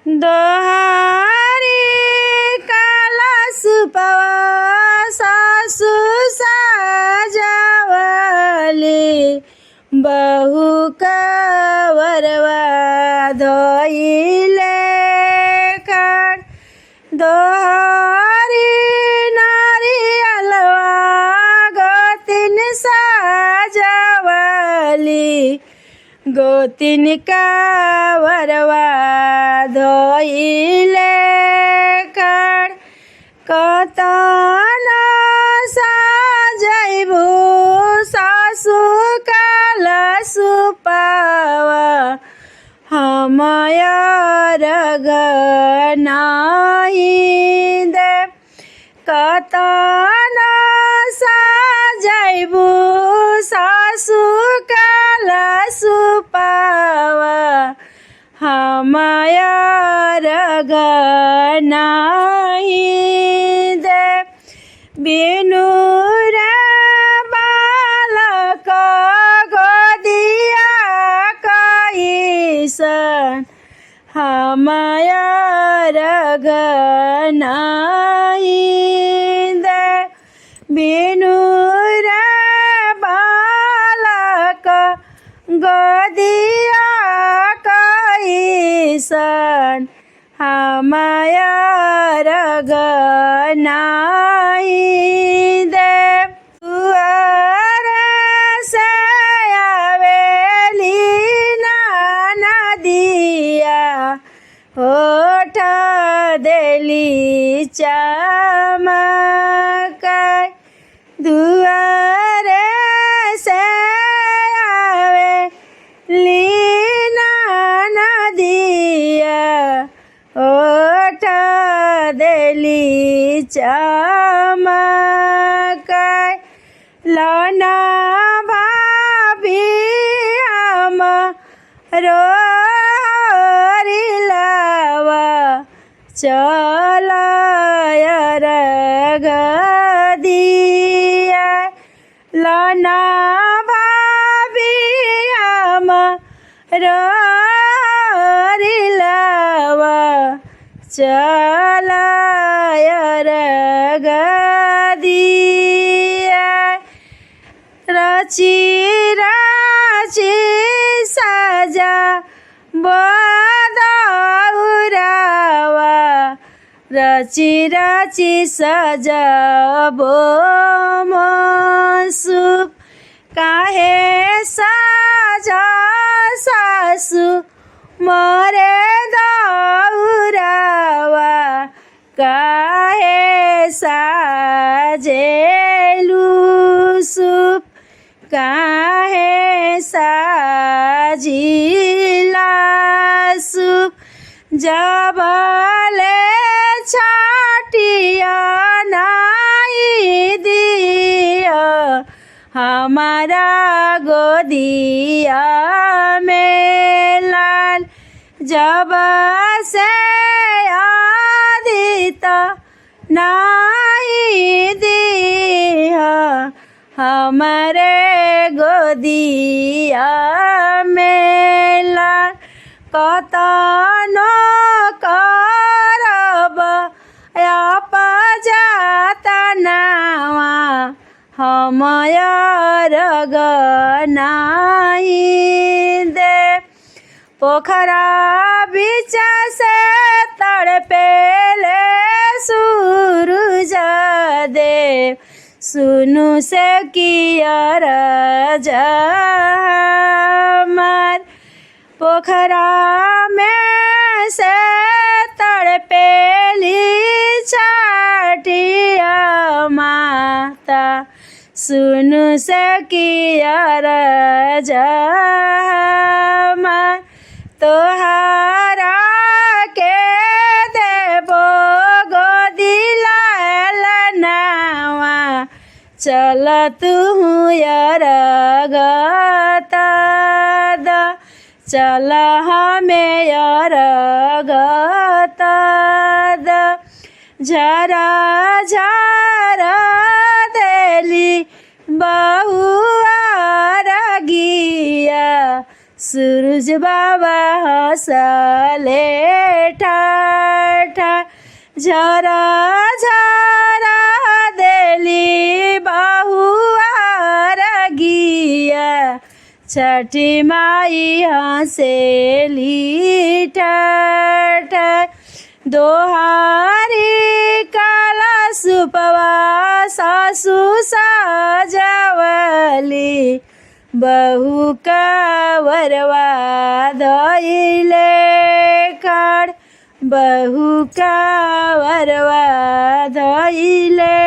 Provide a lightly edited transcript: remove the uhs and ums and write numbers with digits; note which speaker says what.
Speaker 1: दोहारी कलश पवा सासु साजवली बहु कवरवा धोइले खड़ दोहारी नारियलवा गोतिन साजवली गोतिन कवरवा धोइले खड़ कतन साजैबू सासु कलश पावा हमयर गनाई दे कतन साजैबू सासु कलश पावा हमयर गनाई दे बिनु रे बालक गोदिया कैसन हमयर गनाई दे बिनु रे बालक गोदिया कैसन हमयर गनाई दे दुआर से आवेली नदिया होठ देली चमक दुआर से आवेली नदिया होठ देली चमक लना भाभी हम रोरिलवा चलयर गदिया लना भाभी हम रोरिलवा चलयर गदिया रची रची सजा बदौरावा रची रची सजबो मसुप काहे सजा सासु मोरे दौरावा काहे साजेलू सुप काहे साजिला सुप जबले छाटिया नाई दिया हमारा गोदिया में लाल जब से आदित नाई दिया हमारे गोदिया में लाल कतनो करब अपजातनावा हमयर गनाई दे पोखरा बीच से तड़पेले सूरज देव सुनु से कियर जमर पोखरा में से तड़पेली छाटिया माता सुनु से कियर जमर तोहरा के देबो गोदिला लनावा चल तू यार गतद चल हमें यार गतद झरा झरा देली बहुआ रगिया सूरज बाबा हंसले ठा झरा झरा देली बहुआ रगिया छठी माई हंसेली ठठ दोहारी काला सुपवा सासु साजवली बहु कावरवा धइले खड़ बहु कावरवा धइले